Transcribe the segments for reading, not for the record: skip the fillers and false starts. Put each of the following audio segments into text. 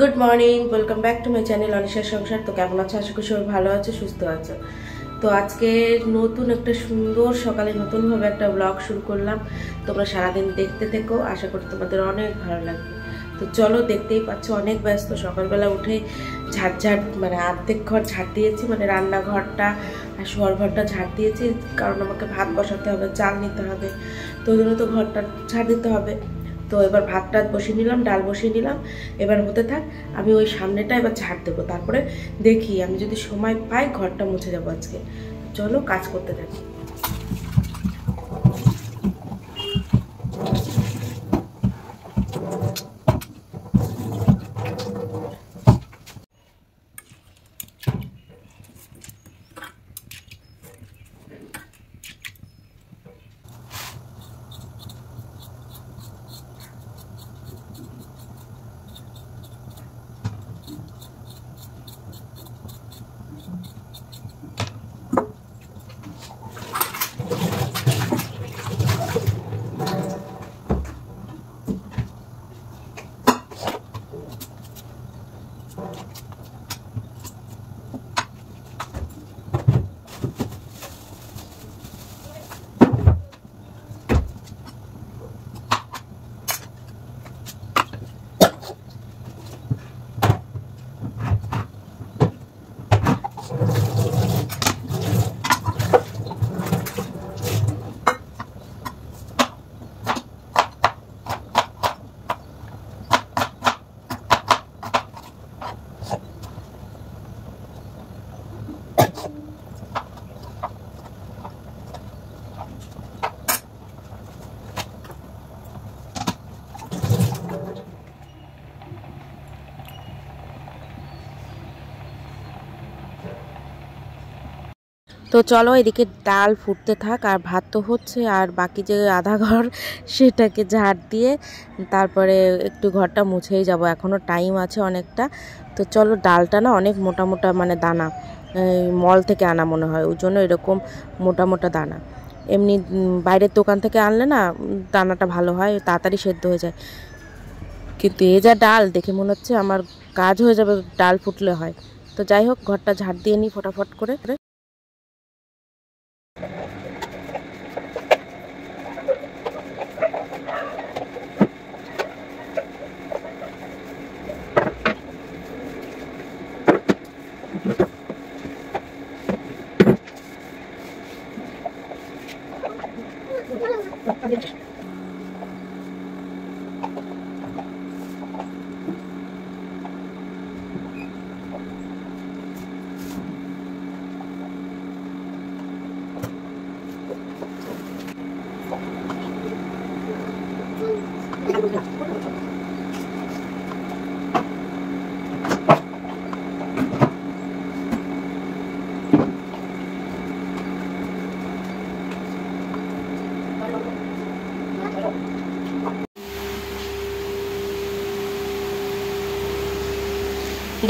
Good morning, welcome back to my channel অনিশার সংসার। তো কেমন আছো? আশা করি সবাই ভালো আছো, সুস্থ আছো। তো আজকে নতুন একটা সুন্দর সকালে নতুনভাবে একটা ব্লগ শুরু করলাম। তোমরা সারাদিন দেখতে থেকো, আশা করি তোমাদের অনেক ভালো লাগবে। তো চলো, দেখতেই পাচ্ছ অনেক ব্যস্ত। সকালবেলা উঠে ঝাড় মানে অর্ধেক ঘর ঝাড় দিয়েছি, মানে রান্নাঘরটা আর শোয়ার ঘরটা ঝাড় দিয়েছি, কারণ আমাকে ভাত বসাতে হবে, চাল নিতে হবে, তো ওই জন্য তো ঘরটা ঝাড় দিতে হবে। তো এবার ভাত টাত বসিয়ে নিলাম, ডাল বসিয়ে নিলাম, এবার হতে থাক। আমি ওই সামনেটা এবার ঝাড় দেবো, তারপরে দেখি আমি যদি সময় পাই ঘরটা মুছে যাবো আজকে। চলো কাজ করতে থাকি। তো চলো, এদিকে ডাল ফুটতে থাক, আর ভাত তো হচ্ছে, আর বাকি যে আধা ঘর সেটাকে ঝাড় দিয়ে তারপরে একটু ঘরটা মুছেই যাব, এখনও টাইম আছে অনেকটা। তো চলো, ডালটা না অনেক মোটা মোটা মানে দানা, মল থেকে আনা মনে হয়, ওই জন্য এরকম মোটা মোটা দানা। এমনি বাইরের দোকান থেকে আনলে না দানাটা ভালো হয়, তাড়াতাড়ি সেদ্ধ হয়ে যায়, কিন্তু এ যা ডাল দেখে মনে হচ্ছে আমার কাজ হয়ে যাবে ডাল ফুটলে হয়। তো যাই হোক, ঘরটা ঝাড় দিয়ে নিই ফটাফট করে।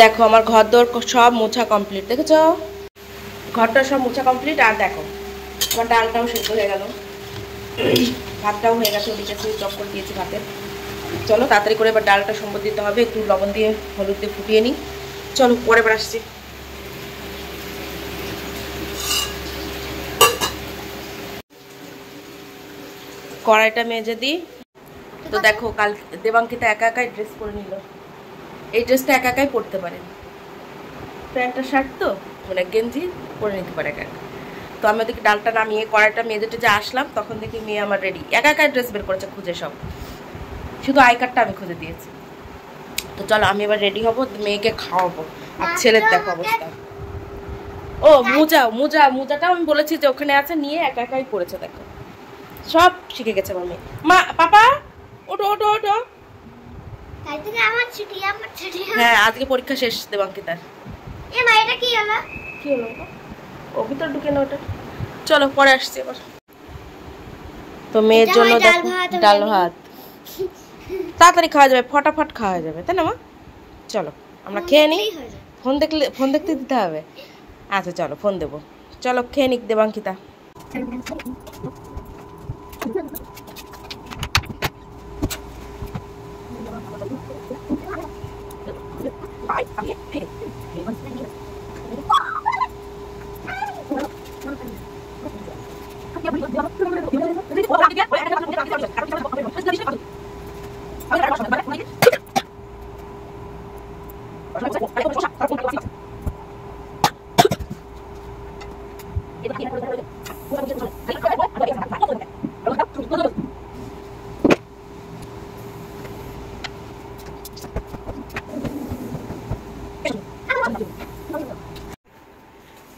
দেখো, আমার ঘর দোর সব মোছা কমপ্লিট, দেখেছ? ঘরটা সব মোছা কমপ্লিট। আর দেখো, আমার ডালটাও সেদ্ধ হয়ে গেল, ভাতটাও হয়ে গেছে, ওদিকে চপ করে দিয়েছি ভাতে। চলো তাড়াতাড়ি করে এবার ডালটা সম্বর দিতে হবে, একটু লবণ দিয়ে হলুদ দিয়ে ফুটিয়ে নিই। চলো পরে এবার আসছি। কড়াইটা মেজে দিই। তো দেখো, কাল দেবাঙ্কিতা একা একাই ড্রেস পরে নিল। এই ড্রেসটা একা একাই পরতে পারে, প্যান্টটা শার্ট তো মানে গেঞ্জি পরে নিতে পারে একা একা। তো আমি ওদিকে ডালটা নামিয়ে কড়াইটা মেজে টেজে আসলাম, তখন দেখি মেয়ে আমার রেডি, একা একাই ড্রেস বের করেছে খুঁজে সব, শুধু আই কার্ডটা আমি খুঁজে দিয়েছি। তো চলো আমি এবার রেডি হবো, মেয়েকে খাওয়াবো। আর ছেলের দেখো অবস্থা। ও মোজাটাও আমি বলেছি যে ওখানে আছে, নিয়ে একা একাই পড়েছে, দেখো সব শিখে গেছে আমার মেয়ে। মা, পাপা ওঠো ওঠো ওঠো। হ্যাঁ, আজকে পরীক্ষা শেষ দেবাঙ্কিতার। কি হলো? ও ভিতর ঢুকে না ওটা। চলো পরে আসছি এবার। তো মেয়ের জন্য ডাল ভাত তাড়াতাড়ি খাওয়া যাবে, ফটাফট খাওয়া যাবে, তাই না মা? চলো আমরা খেয়ে নিই। ফোন দেখতে দিতে হবে। আচ্ছা চলো, ফোন দেবো। চলো খেয়ে নিক দেবাঙ্কিতা।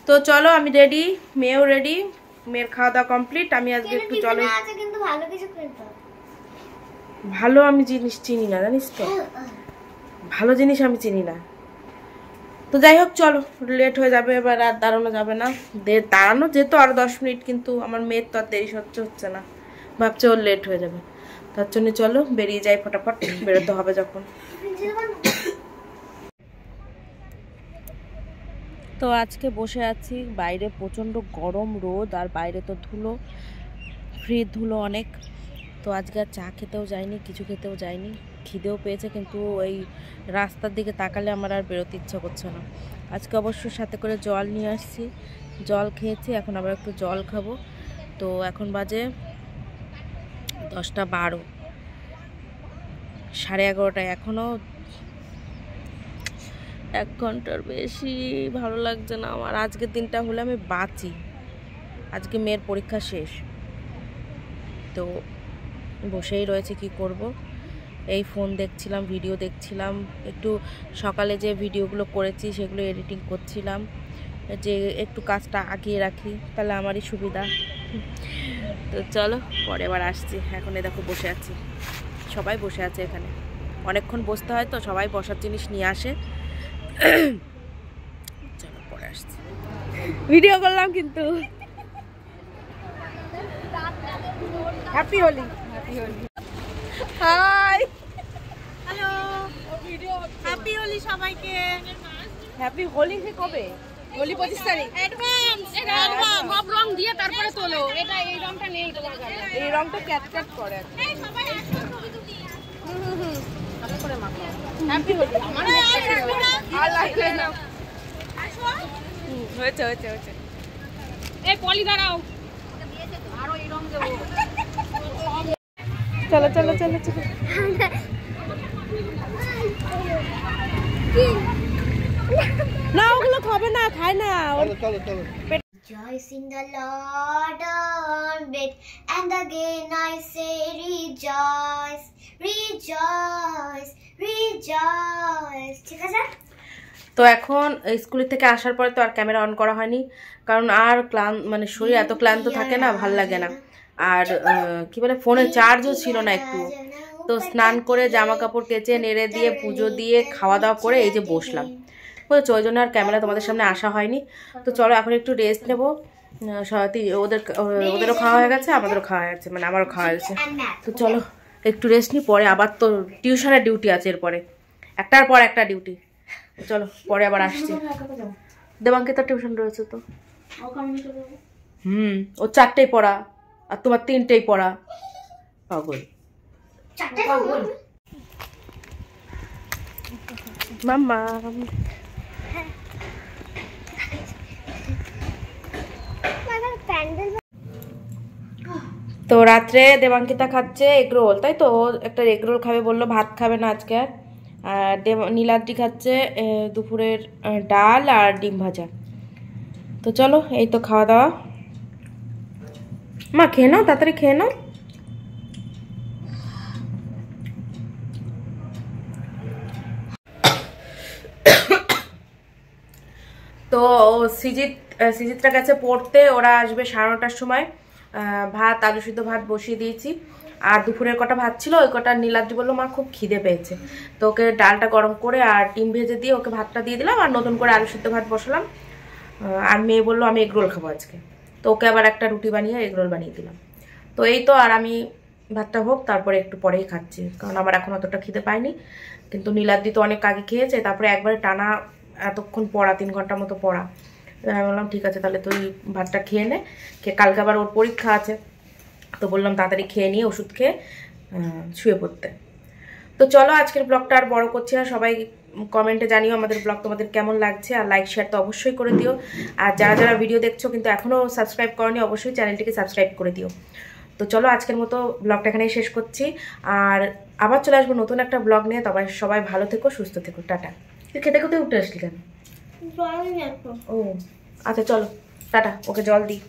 তো চলো আমি রেডি, মেয়েও রেডি, মেয়ের খাওয়া দাওয়া কমপ্লিট। আমি আজকে একটু চলো, ভালো আমি জিনিস চিনি না জানিস তো, ভালো জিনিস আমি চিনি না। তো যাই হোক চলো, লেট হয়ে যাবে, এবার আর দাঁড়ানো যাবে না। দাঁড়ানো যেত আরো 10 মিনিট, কিন্তু আমার মেয়ের তো আর দেরি হচ্ছে না, ভাবছে ওর লেট হয়ে যাবে, তার জন্য চলো বেরিয়ে যাই ফটাফট, বেরোতে হবে যখন। তো আজকে বসে আছি বাইরে, প্রচণ্ড গরম রোদ, আর বাইরে তো ধুলো, ফ্রি ধুলো অনেক। তো আজকে আর চা খেতেও যাইনি, কিছু খেতেও যাইনি, খিদেও পেয়েছে, কিন্তু এই রাস্তার দিকে তাকালে আমার আর বেরোতে ইচ্ছা করছে না। আজকে অবশ্য সাথে করে জল নিয়ে আসছি, জল খেয়েছি, এখন আবার একটু জল খাবো। তো এখন বাজে 10টা 12, 11:30, এখনও 1 ঘন্টার বেশি ভালো লাগছে না আমার। আজকের দিনটা হলে আমি বাঁচি, আজকে মেয়ের পরীক্ষা শেষ, তো বসেই রয়েছে, কি করব। এই ফোন দেখছিলাম, ভিডিও দেখছিলাম, একটু সকালে যে ভিডিওগুলো করেছি সেগুলো এডিটিং করছিলাম, যে একটু কাজটা আগিয়ে রাখি তাহলে আমারই সুবিধা। তো চলো পরে আবার আসছি। এখন এ দেখো বসে আছি, সবাই বসে আছে এখানে, অনেকক্ষণ বসতে হয় তো, সবাই বসার জিনিস নিয়ে আসে। চলো পরে আসছি, ভিডিও করলাম কিন্তু। Happy Holi, happy Holi, hi, hello, happy Holi সবাইকে। হ্যাপি হোলি কবে? হোলি 25 তারিখ। অ্যাডভান্স সব রং দিয়ে তারপরে তোলো। এটা এই রংটা নেই তোমার কাছে, এই রংটা ক্যাট করে। এই সবাই আসো ছবি তুলি। ভালো করে মাখো। হ্যাপি হোলি। আমারে আর লাগবে না। আসো। হয়েছে। এই পলি দাঁড়াও। আরো এই রং দেবো। চলো না, ওগুলো খাবে না, খায় না। চলো Rejoice in the Lord always, and again I say rejoice, ঠিক আছে। তো এখন স্কুল থেকে আসার পরে তো আর ক্যামেরা অন করা হয়নি, কারণ আর মানে শরীর এত ক্লান্ত থাকে না, ভাল লাগে না। আর কি বলে, ফোনে চার্জও ছিল না একটু। তো স্নান করে জামা কাপড় কেচে নেড়ে দিয়ে পুজো দিয়ে খাওয়া দাওয়া করে এই যে বসলাম, বুঝেছো, ওই জন্য আর ক্যামেরা তোমাদের সামনে আসা হয়নি। তো চলো এখন একটু রেস্ট নেবো। ওদেরও খাওয়া হয়ে গেছে, আমাদেরও খাওয়া হয়ে গেছে, মানে আমারও খাওয়া হয়ে গেছে। তো চলো একটু রেস্ট নিই, পরে আবার তো টিউশনের ডিউটি আছে, এরপরে একটার পর একটা ডিউটি। চলো পরে আবার আসছি। দেবাঙ্কিতার টিউশন রয়েছে তো, ও 4টেই পড়া, আর তোমার 3টেই পড়া, পাগল মাম্মা। তো রাত্রে দেবাঙ্কিতা খাচ্ছে এগরোল, তাই তো একটা এগরোল খাবে বললো, ভাত খাবে না আজকে। আর নীলাদ্রি খাচ্ছে দুপুরের ডাল আর ডিম ভাজা। তো চলো এই তো খাওয়া দাওয়া, মা খেয়ে নাও, তাড়াতাড়ি খেয়ে নাও। তো সিজিতটা গেছে পড়তে, ওরা আসবে 9:30টার সময়। ভাত, আলু সিদ্ধ ভাত বসিয়ে দিয়েছি, আর দুপুরের কটা ভাত ছিল ওই কটা নীলাদ্রি বললো মা খুব খিদে পেয়েছে, তো ওকে ডালটা গরম করে আর ডিম ভেজে দিয়ে ওকে ভাতটা দিয়ে দিলাম, আর নতুন করে আলু সিদ্ধ ভাত বসালাম। আর মেয়ে বললো আমি এগরোল খাবো আজকে, তো ওকে আবার একটা রুটি বানিয়ে এগরোল বানিয়ে দিলাম। তো এই তো, আর আমি ভাতটা হোক তারপরে একটু পরেই খাচ্ছি, কারণ আমার এখন অতটা খিদে পাইনি। কিন্তু নীলাদ্রি তো অনেক আগে খেয়েছে, তারপরে একবারে টানা এতক্ষণ পড়া, 3 ঘন্টার মতো পড়া। আমি বললাম ঠিক আছে তাহলে তুই ভাতটা খেয়ে নে, কালকে আবার ওর পরীক্ষা আছে, তো বললাম তাড়াতাড়ি খেয়ে নিয়ে ওষুধ খেয়ে শুয়ে পড়তে। তো চলো আজকের ব্লগটা আর বড় করছি না, সবাই কমেন্টে জানিও আমাদের ব্লগ তোমাদের কেমন লাগছে, আর লাইক শেয়ার তো অবশ্যই করে দিও। আর যারা যারা ভিডিও দেখছো কিন্তু এখনও সাবস্ক্রাইব করনি, অবশ্যই চ্যানেলটিকে সাবস্ক্রাইব করে দিও। তো চলো আজকের মতো ব্লগটা এখানেই শেষ করছি, আর আবার চলে আসবো নতুন একটা ব্লগ নিয়ে। তবে সবাই ভালো থেকো, সুস্থ থেকো, টাটা। খেতে খেতে উঠে আসলি কেন? ও আচ্ছা চলো টাটা, ওকে জল দিই।